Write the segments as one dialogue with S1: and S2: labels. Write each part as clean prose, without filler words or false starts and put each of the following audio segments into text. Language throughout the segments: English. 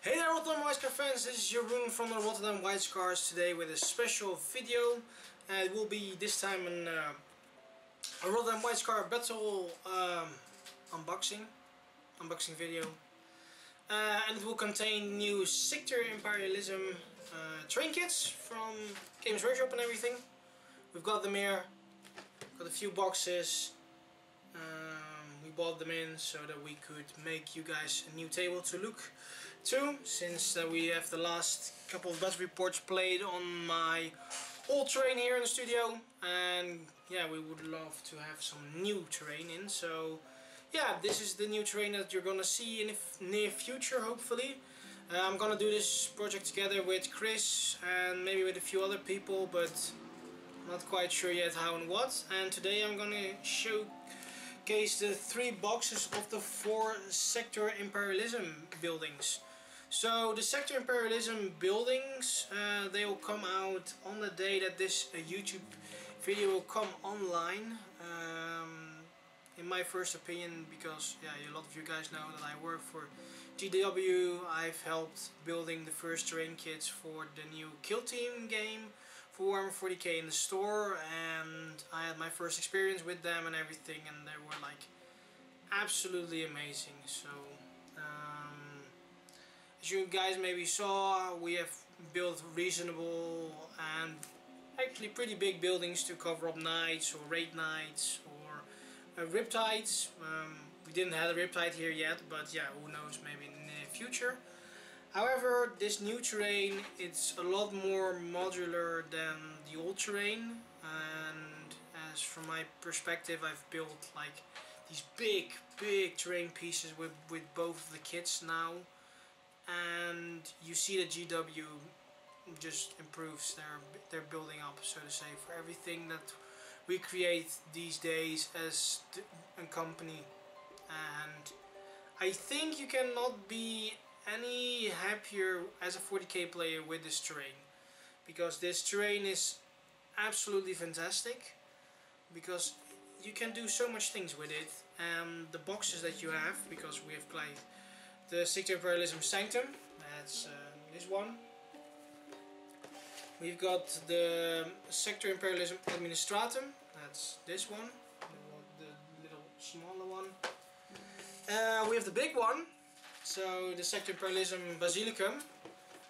S1: Hey there Rotterdam White Scar fans, this is your room from the Rotterdam White Scars today with a special video. It will be this time a Rotterdam White Scar battle unboxing video. And it will contain new Sector Imperialism train kits from Games Workshop and everything. We've got them here, got a few boxes. We bought them in so that we could make you guys a new table to look to, since we have the last couple of battle reports played on my old terrain here in the studio, and yeah, we would love to have some new terrain in. So yeah, this is the new terrain that you're gonna see in the near future, hopefully. I'm gonna do this project together with Chris and maybe with a few other people, but not quite sure yet how and what. And today I'm gonna showcase the 3 boxes of the 4 Sector Imperialism buildings. So the Sector Imperialism buildings, they will come out on the day that this YouTube video will come online. In my first opinion, because yeah, a lot of you guys know that I work for GW. I've helped building the first terrain kits for the new Kill Team game for Warhammer 40k in the store, and I had my first experience with them and everything, and they were like absolutely amazing. So as you guys maybe saw, we have built reasonable and actually pretty big buildings to cover up knights or raid knights or riptides. We didn't have a riptide here yet, but yeah, who knows, maybe in the near future. However, this new terrain, it's a lot more modular than the old terrain, and as from my perspective, I've built like these big terrain pieces with both of the kits now, and you see that GW just improves their building up, so to say, for everything that we create these days as a company. And I think you cannot be any happier as a 40k player with this terrain, because this terrain is absolutely fantastic, because you can do so much things with it. And the boxes that you have, because we have like the Sector Imperialism Sanctum, that's this one. We've got the Sector Imperialism Administratum, that's this one, the little smaller one. We have the big one, so the Sector Imperialism Basilicanum,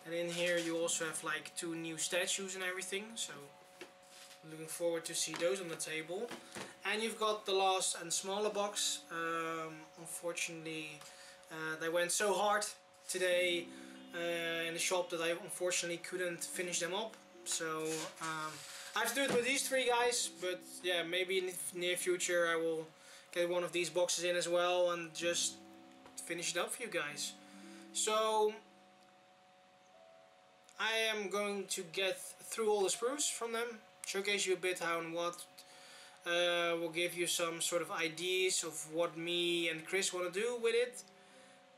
S1: and in here you also have like 2 new statues and everything, so looking forward to see those on the table. And you've got the last and smaller box. Unfortunately, they went so hard today in the shop that I unfortunately couldn't finish them up. So I have to do it with these 3 guys, but yeah, maybe in the near future I will get one of these boxes in as well and just finish it up for you guys. So I am going to get through all the sprues from them, showcase you a bit how and what. We'll give you some sort of ideas of what me and Chris want to do with it,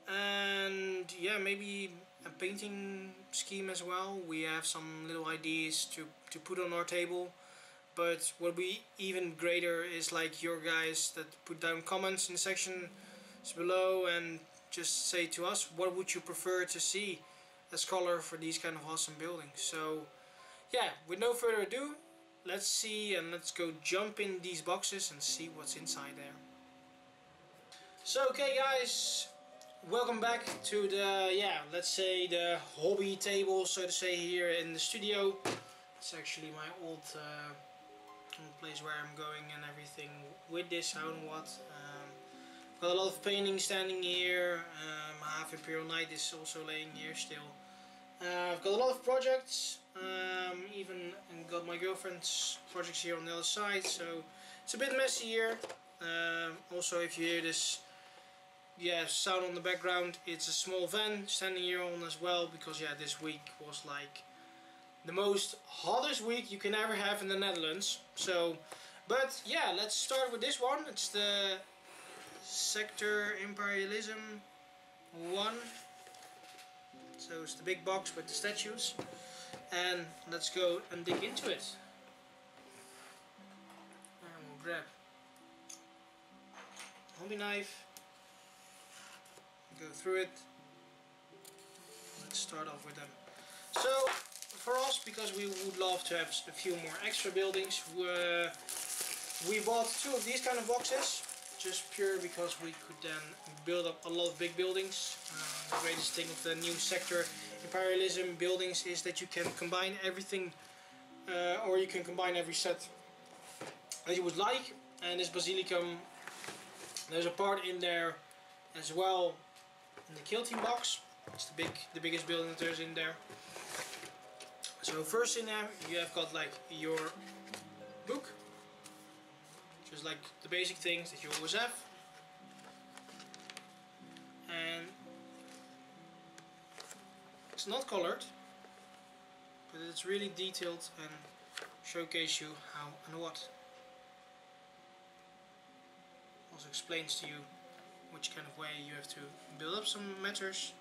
S1: and yeah, maybe a painting scheme as well. We have some little ideas to put on our table, but what would be even greater is like your guys that put down comments in the sections below and just say to us, what would you prefer to see as color for these kind of awesome buildings. So yeah, with no further ado, let's see, and let's go jump in these boxes and see what's inside there. So okay guys, welcome back to the, yeah, let's say the hobby table, so to say, here in the studio. It's actually my old place where I'm going and everything with this, how and what. Got a lot of paintings standing here. Half Imperial Knight is also laying here still. I've got a lot of projects, even got my girlfriend's projects here on the other side, so it's a bit messy here. Also, if you hear this sound on the background, it's a small van standing here on as well, because yeah, this week was like the most hottest week you can ever have in the Netherlands. So, but yeah, let's start with this one. It's the Sector Imperialism 1. So it's the big box with the statues, and let's go and dig into it. And we'll grab a hobby knife, go through it, start off with them. So for us, because we would love to have a few more extra buildings, we bought 2 of these kind of boxes, just pure because we could then build up a lot of big buildings. The greatest thing of the new Sector Imperialism buildings is that you can combine everything, or you can combine every set that you would like. And this Basilicanum, there's a part in there as well in the kill team box. It's the biggest building that there's in there. So first in there you have got like your book, just like the basic things that you always have, and it's not colored, but it's really detailed and showcase you how and what. Also explains to you which kind of way you have to build up some matters,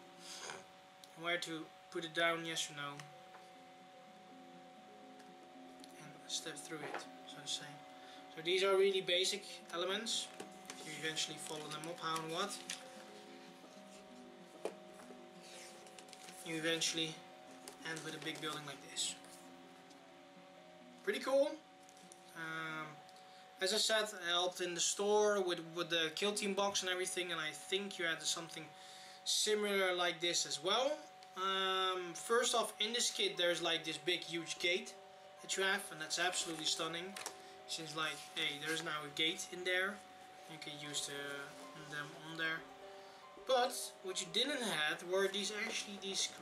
S1: where to put it down, yes or no, and step through it, so to say. So these are really basic elements. If you eventually follow them up, how and what, you eventually end with a big building like this. Pretty cool. As I said, I helped in the store with the kill team box and everything, and I think you had something similar like this as well. First off, in this kit there's like this big huge gate that you have, and that's absolutely stunning. Since like, hey, there's now a gate in there, you can use them on there. But what you didn't have were these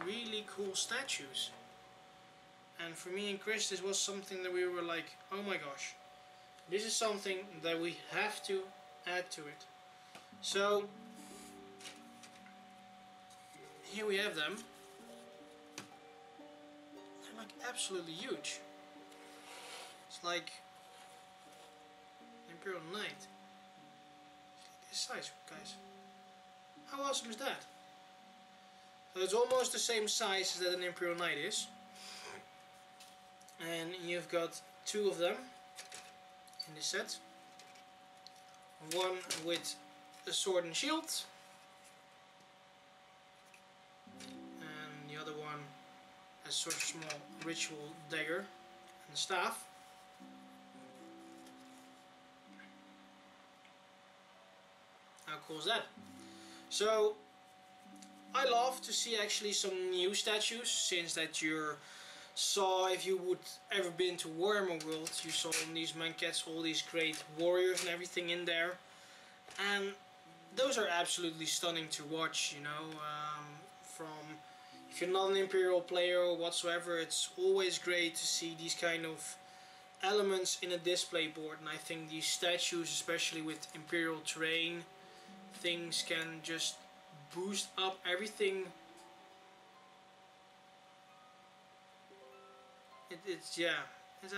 S1: really cool statues. And for me and Chris, this was something that we were like, oh my gosh, this is something that we have to add to it. So here we have them. They're like absolutely huge. It's like Imperial Knight. It's like this size, guys. How awesome is that? So it's almost the same size that an Imperial Knight is. And you've got 2 of them in this set. One with a sword and shield, and the other one has sort of small ritual dagger and staff. How cool is that? So I love to see actually some new statues, since that you saw, if you would ever been to Warhammer World, you saw in these mankets all these great warriors and everything in there, and those are absolutely stunning to watch, you know. From, if you're not an Imperial player or whatsoever, it's always great to see these kind of elements in a display board, and I think these statues, especially with Imperial terrain, things can just boost up everything. It's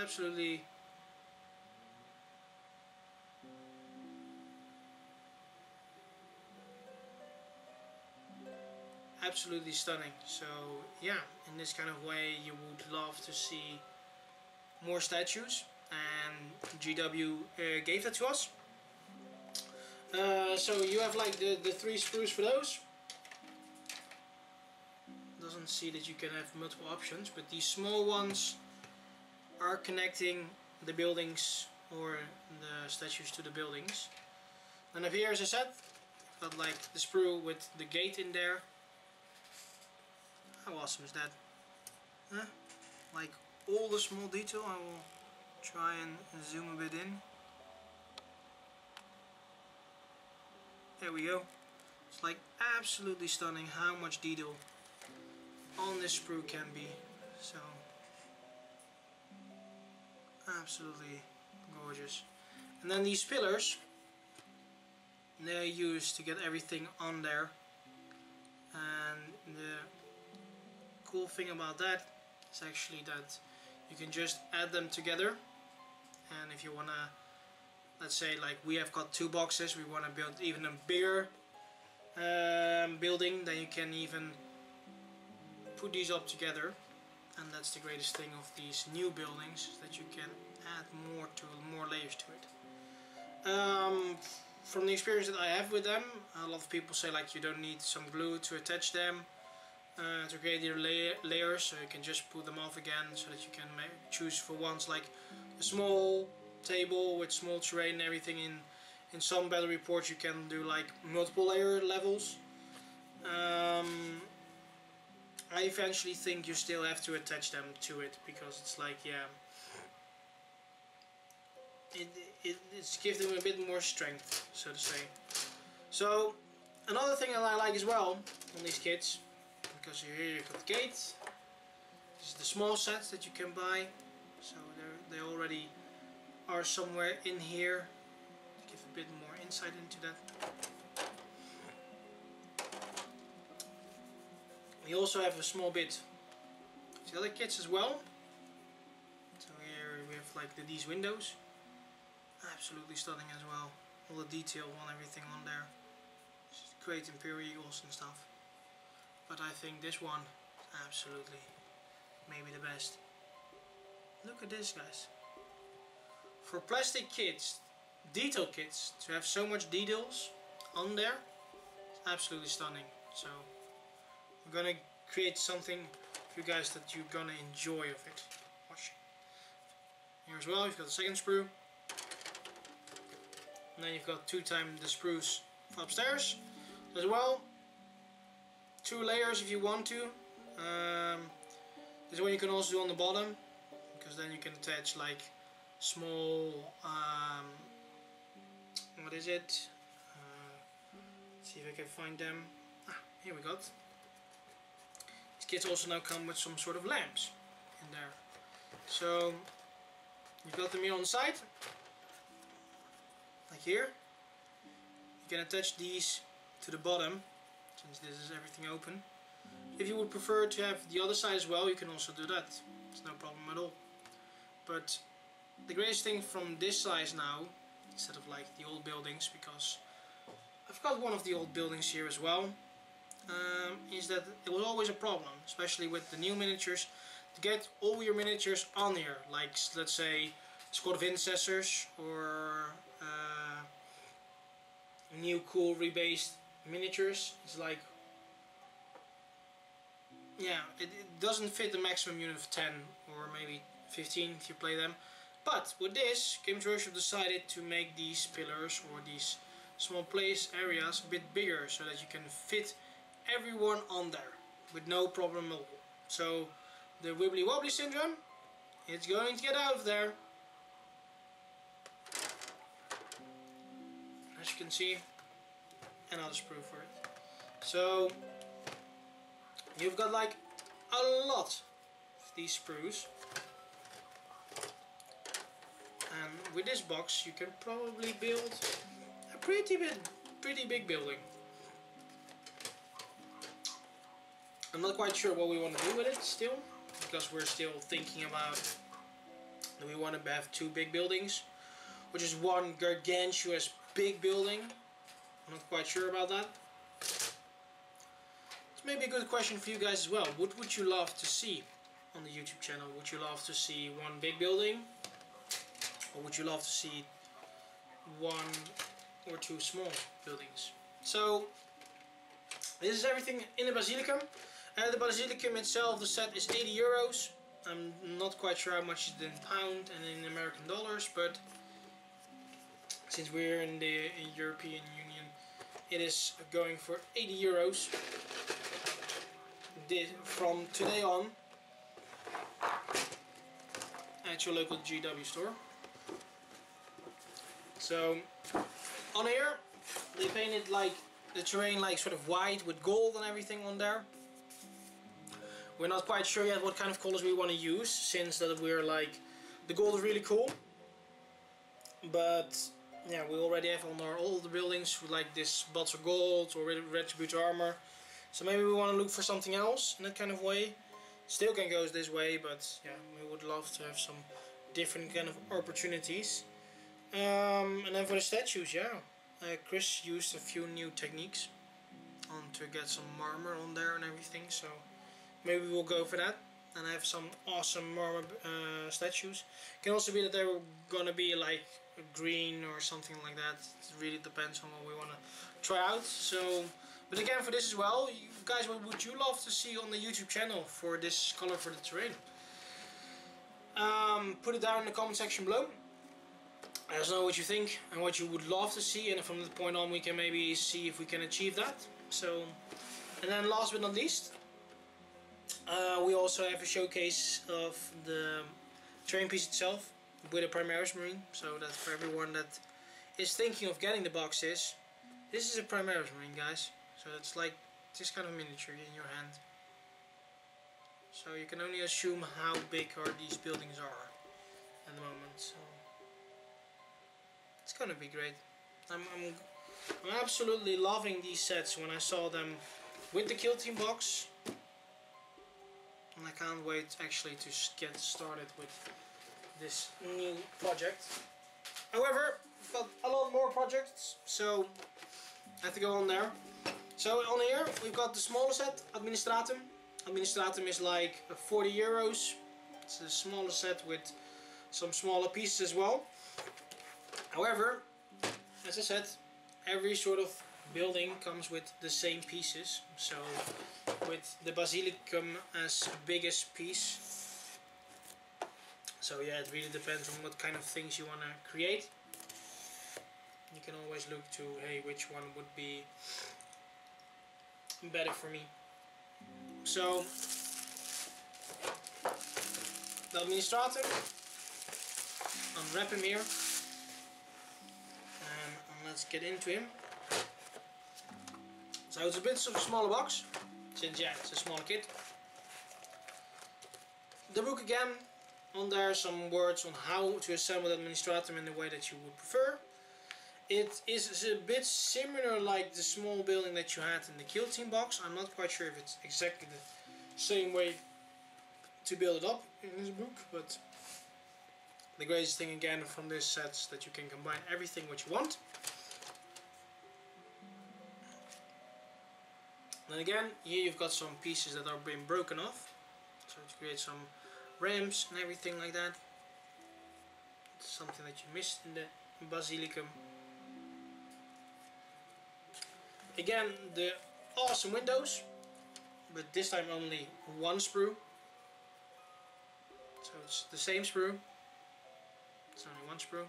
S1: absolutely stunning. So yeah, in this kind of way you would love to see more statues, and GW gave that to us. So you have like the 3 sprues for those. Doesn't see that you can have multiple options, but these small ones are connecting the buildings or the statues to the buildings. And up here, as I said, got like the sprue with the gate in there. How awesome is that? Huh? Like all the small detail. I will try and zoom a bit in. There we go. It's like absolutely stunning how much detail on this sprue can be. So absolutely gorgeous. And then these pillars, they're used to get everything on there. And the cool thing about that is actually that you can just add them together. And if you wanna, let's say like we have got 2 boxes, we wanna build even a bigger building, then you can even put these up together. And that's the greatest thing of these new buildings, is that you can add more layers to it. From the experience that I have with them, a lot of people say like you don't need some glue to attach them. to create your layers, so you can just put them off again, so that you can choose for once like a small table with small terrain and everything. In some battle reports you can do like multiple layer levels. I eventually think you still have to attach them to it, because it's like, yeah, it's gives them a bit more strength, so to say. So another thing that I like as well on these kits, because here you've got the gate. This is the small sets that you can buy, so they already are somewhere in here to give a bit more insight into that. We also have a small bit of the other kits as well. So here we have like these windows, absolutely stunning as well. All the detail on everything on there. Great Imperials and stuff. But I think this one is absolutely maybe the best. Look at this, guys. For plastic kits, detail kits, to have so much details on there, it's absolutely stunning. So I'm gonna create something for you guys that you're gonna enjoy of it. Watch. Here as well, you've got the second sprue. And then you've got 2 times the sprues for upstairs as well. 2 layers if you want to. This one you can also do on the bottom, because then you can attach like small, what is it? Let's see if I can find them. Here we got. These kits also now come with some sort of lamps in there. So you've got them here on the side, like here. You can attach these to the bottom, since this is everything open. If you would prefer to have the other side as well, you can also do that. It's no problem at all. But the greatest thing from this size now, instead of like the old buildings, because I've got one of the old buildings here as well, is that it was always a problem, especially with the new miniatures, to get all your miniatures on here. Like, let's say Squad of Intercessors, or new cool rebased miniatures. It's like, yeah, it doesn't fit the maximum unit of 10 or maybe 15 if you play them. But with this, Games Workshop decided to make these pillars or these small place areas a bit bigger, so that you can fit everyone on there with no problem at all. So the wibbly wobbly syndrome, it's going to get out of there. As you can see, another sprue for it. So you've got like a lot of these sprues, and with this box you can probably build a pretty big building. I'm not quite sure what we want to do with it still, because we're still thinking about, do we want to have 2 big buildings, or just one gargantuous big building? I'm not quite sure about that. It's maybe a good question for you guys as well. What would you love to see on the YouTube channel? Would you love to see 1 big building, or would you love to see 1 or 2 small buildings? So this is everything in the Basilicanum. The Basilicanum itself, the set is 80 euros. I'm not quite sure how much it is in pound and in American dollars, but since we're in the European Union, it is going for 80 euros from today on at your local GW store. So on here they painted like the terrain like sort of white with gold and everything on there. We're not quite sure yet what kind of colors we want to use, since that we're like, the gold is really cool, but yeah, we already have on our older buildings like this spots of gold or retributor armor. So maybe we want to look for something else in that kind of way. Still can go this way, but yeah, we would love to have some different kind of opportunities. And then for the statues, yeah, Chris used a few new techniques to get some marmor on there and everything. So maybe we'll go for that and have some awesome marmor statues. It can also be that they're gonna be like green or something like that. It really depends on what we want to try out. So But again, for this as well, you guys, what would you love to see on the YouTube channel for this color for the terrain? Put it down in the comment section below. Let us know what you think and what you would love to see, and from that point on we can maybe see if we can achieve that. So, and then last but not least, we also have a showcase of the terrain piece itself with a Primaris Marine. So that for everyone that is thinking of getting the boxes, this is a Primaris Marine, guys. So it's like this kind of miniature in your hand. So you can only assume how big these buildings are at the moment. So it's gonna be great. I'm absolutely loving these sets when I saw them with the Kill Team box, and I can't wait actually to get started with this new project. However, I've got a lot more projects, so I have to go on there. So on here we've got the smaller set, Administratum. Administratum is like 40 euros. It's a smaller set with some smaller pieces as well. However, as I said, every sort of building comes with the same pieces. So with the Basilicanum as biggest piece. So yeah, it really depends on what kind of things you want to create. You can always look to, hey, which one would be better for me. So the Administratum, unwrap him here, and let's get into him. So it's a bit of a smaller box, since yeah, it's a smaller kit. The book again, on there some words on how to assemble the Administratum in the way that you would prefer. It is a bit similar like the small building that you had in the Kill Team box. I'm not quite sure if it's exactly the same way to build it up in this book, but the greatest thing again from this set is that you can combine everything what you want. Then again, here you've got some pieces that are being broken off, so to create some ramps and everything like that. It's something that you missed in the Basilicanum. Again, the awesome windows, but this time only one sprue. So it's the same sprue, it's only one sprue.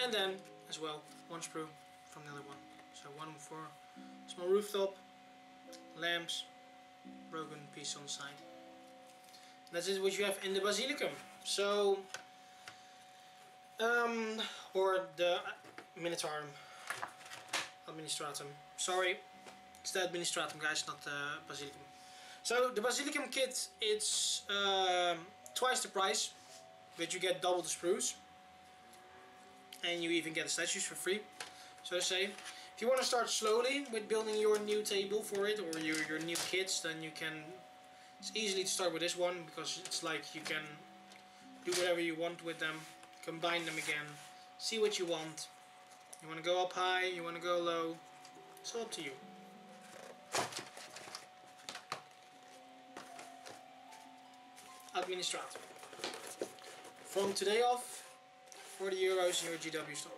S1: And then as well one sprue from the other one. So one for small rooftop, lamps, broken piece on the side. That's it what you have in the Basilicanum. So or the Minotaurum, Administratum. Sorry, it's the Administratum, guys, not the Basilicanum. So the Basilicanum kit, it's twice the price, but you get double the sprues, and you even get the statues for free. So to say, if you want to start slowly with building your new table for it, or your new kits, then you can. It's easily to start with this one, because it's like you can do whatever you want with them, combine them again, see what you want. You want to go up high, you want to go low, it's all up to you. Administratum. From today off, 40 euros in your GW store.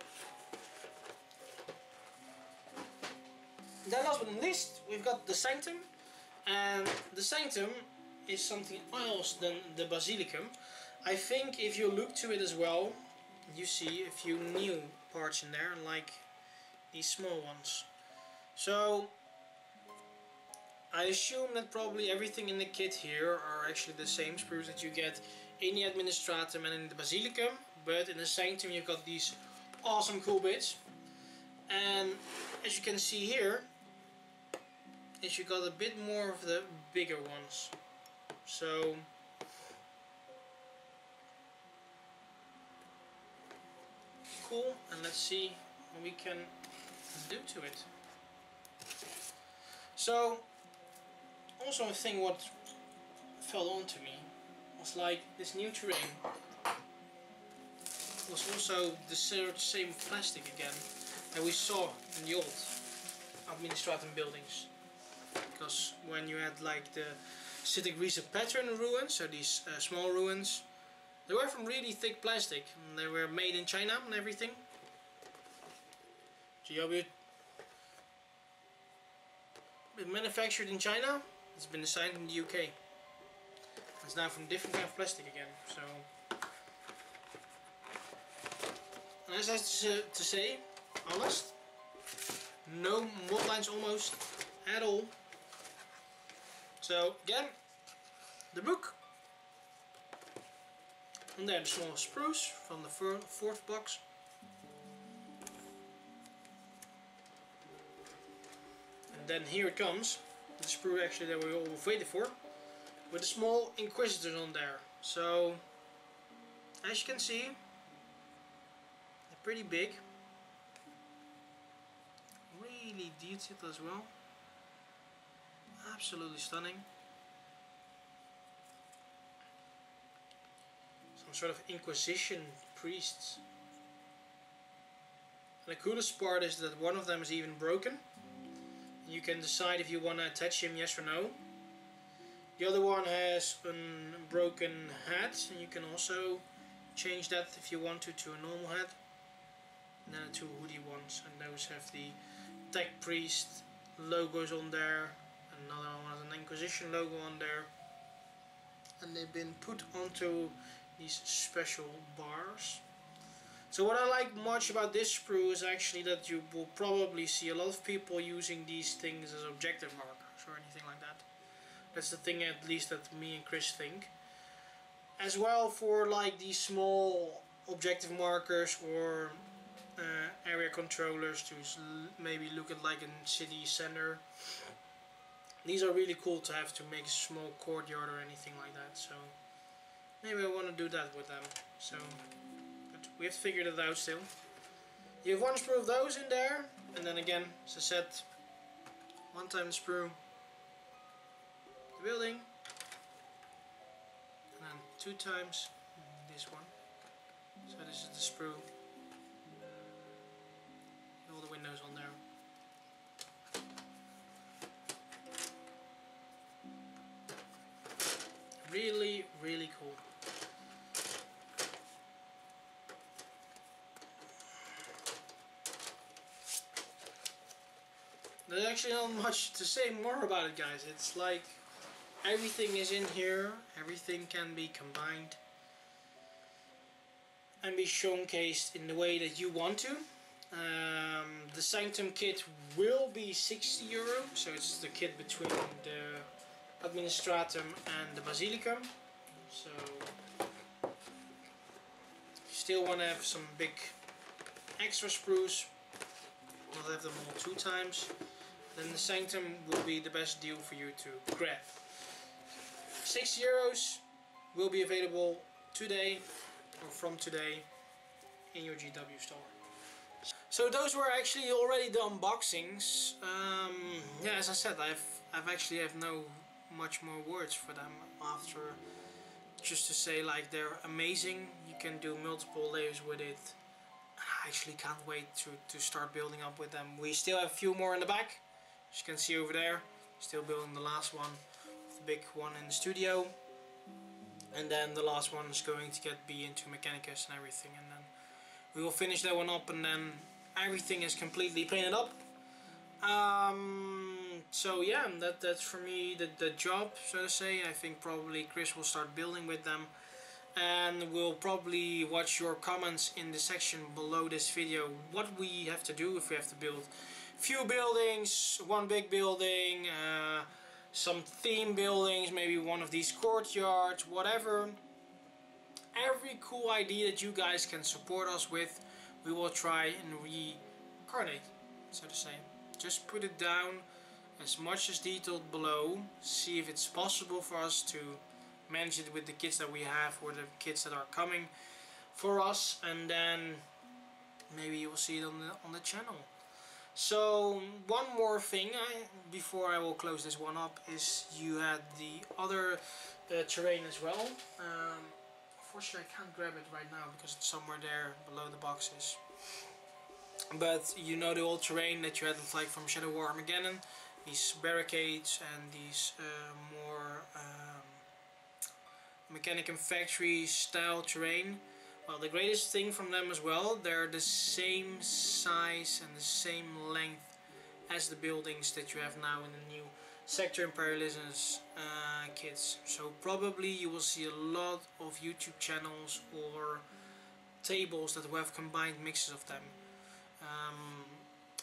S1: Then last but not least, we've got the Sanctum. And the Sanctum is something else than the Basilicanum. I think if you look to it as well, you see a few new parts in there, like these small ones. So I assume that probably everything in the kit here are actually the same sprues that you get in the Administratum and in the Basilicanum, but in the Sanctum you've got these awesome cool bits. And as you can see here, is you got a bit more of the bigger ones. So cool, and let's see what we can do to it. So also a thing what fell on to me was like this new terrain was also the same plastic again that we saw in the old Administratum buildings. Because when you had like the Citic Reset pattern ruins, so these small ruins, they were from really thick plastic, and they were made in China and everything. GW. Been manufactured in China. It's been designed in the UK. It's now from different kind of plastic again. So, and as I have to say, honest, no mod lines almost at all. So again, the book, and there the small spruce from the fourth box. And then here it comes, the sprue actually that we all waited for, with the small inquisitors on there. So as you can see, they're pretty big, really detailed as well, absolutely stunning. Some sort of Inquisition priests. And the coolest part is that one of them is even broken. You can decide if you want to attach him, yes or no. The other one has a broken hat, and you can also change that if you want to a normal hat. And then the two hoodie ones, and those have the Tech Priest logos on there. Another one has an Inquisition logo on there. And they've been put onto these special bars. So what I like much about this sprue is actually that you will probably see a lot of people using these things as objective markers or anything like that. That's the thing at least that me and Chris think. As well for like these small objective markers or area controllers to maybe look at like a city center. These are really cool to have to make a small courtyard or anything like that. So maybe I want to do that with them. So but we have to figure that out still. You have one sprue of those in there, and then again, as I said, one time the sprue, the building, and then two times this one. So this is the sprue, all the windows on there. Really, really cool. There's actually not much to say more about it, guys. It's like everything is in here, everything can be combined and be showcased in the way that you want to. The Sanctum kit will be €60, so it's the kit between the Administratum and the Basilica. So if you still want to have some big extra sprues, we'll have them all two times. Then the Sanctum will be the best deal for you to grab. €6 will be available today or from today in your GW store. So those were actually already the unboxings. Yeah, as I said, I've actually have no much more words for them after, just to say like they're amazing. You can do multiple layers with it. I actually can't wait to start building up with them. We still have a few more in the back, as you can see over there. Still building the last one, the big one in the studio, and then the last one is going to be into Mechanicus and everything, and then we will finish that one up, and then everything is completely painted up. So yeah, that's for me the job, so to say. I think probably Chris will start building with them, and we'll probably watch your comments in the section below this video what we have to do, if we have to build few buildings, one big building, some theme buildings, maybe one of these courtyards, whatever. Every cool idea that you guys can support us with, we will try and reincarnate, so to say. Just put it down as much as detailed below, see if it's possible for us to manage it with the kits that we have or the kits that are coming for us, and then maybe you will see it on the channel. So one more thing before I will close this one up is you had the other terrain as well. Unfortunately I can't grab it right now because it's somewhere there below the boxes. But you know the old terrain that you had like from Shadow War Armageddon, these barricades and these more Mechanicum factory style terrain. Well, the greatest thing from them as well, they're the same size and the same length as the buildings that you have now in the new Sector Imperialis kits. So probably you will see a lot of YouTube channels or tables that will have combined mixes of them.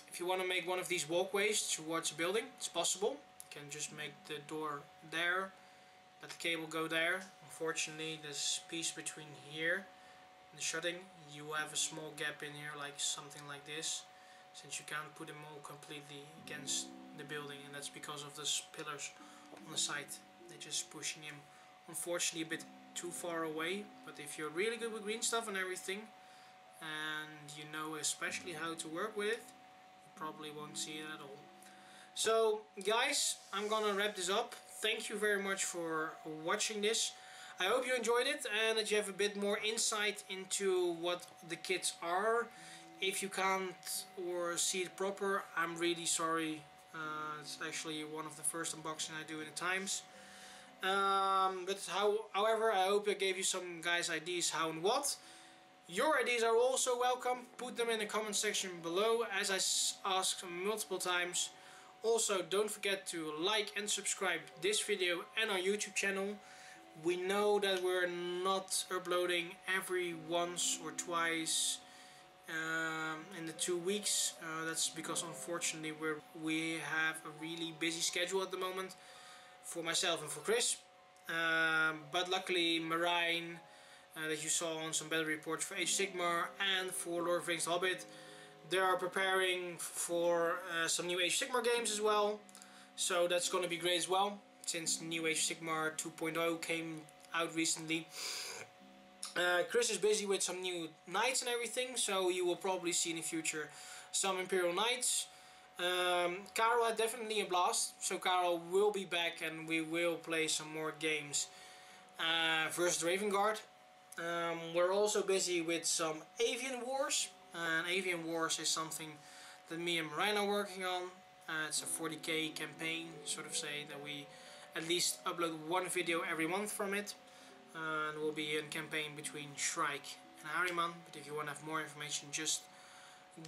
S1: If you want to make one of these walkways towards a building, it's possible. You can just make the door there, let the cable go there. Unfortunately, this piece between here and the shutting, you have a small gap in here, like something like this, since you can't put them all completely against the building, and that's because of those pillars on the side. They're just pushing him, unfortunately, a bit too far away. But if you're really good with green stuff and everything, and you know especially how to work with it, you probably won't see it at all. So guys, I'm gonna wrap this up. Thank you very much for watching this. I hope you enjoyed it and that you have a bit more insight into what the kits are. If you can't or see it proper, I'm really sorry. It's actually one of the first unboxing I do in the times. However, I hope I gave you some guys ideas how and what. Your ideas are also welcome. Put them in the comment section below, as I asked multiple times. Also, don't forget to like and subscribe this video and our YouTube channel. We know that we're not uploading every once or twice in the 2 weeks. That's because unfortunately we have a really busy schedule at the moment for myself and for Chris. But luckily Marine, that you saw on some battle reports for Age of Sigmar and for Lord of the Rings The Hobbit, they are preparing for some new Age of Sigmar games as well. So that's going to be great as well, since new Age of Sigmar 2.0 came out recently. Chris is busy with some new knights and everything, so you will probably see in the future some Imperial Knights. Carol had definitely a blast, so Carol will be back and we will play some more games versus the Raven Guard. We're also busy with some Avian Wars, and Avian Wars is something that me and Marine are working on. It's a 40k campaign, sort of say, that we at least upload one video every month from it. And will be a campaign between Shrike and Harriman. But if you want to have more information, just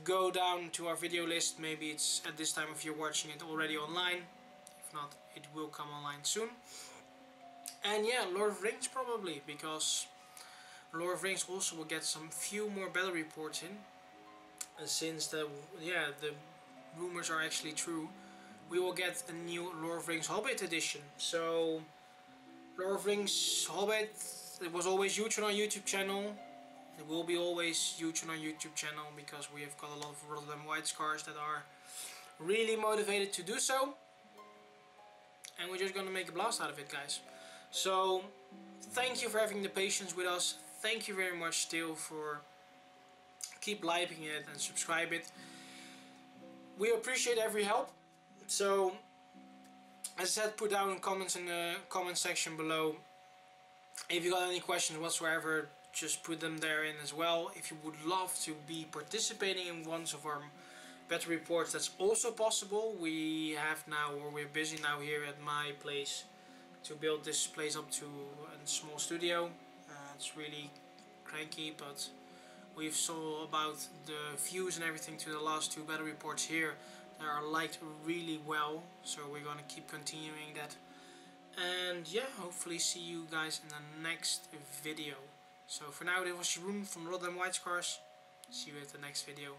S1: go down to our video list. Maybe it's at this time if you're watching it already online. If not, it will come online soon. And yeah, Lord of the Rings probably, because Lord of the Rings also will get some few more battle reports in. Since the rumors are actually true, we will get a new Lord of the Rings Hobbit edition. So Lord of the Rings Hobbit, it was always huge on our YouTube channel. It will be always huge on our YouTube channel because we have got a lot of Rotterdam White Scars that are really motivated to do so. And we're just gonna make a blast out of it, guys. So thank you for having the patience with us. Thank you very much still for keep liking it and subscribe it. We appreciate every help. So as I said, put down comments in the comment section below. If you got any questions whatsoever, just put them there in as well. If you would love to be participating in one of our battle reports, that's also possible. We have now, or we're busy now here at my place to build this place up to a small studio. It's really cranky, but we've saw about the views and everything to the last two battle reports here. They are liked really well, so we're gonna keep continuing that. And yeah, hopefully see you guys in the next video. So for now, this was Jeroen from Rotterdam White Scars. See you at the next video.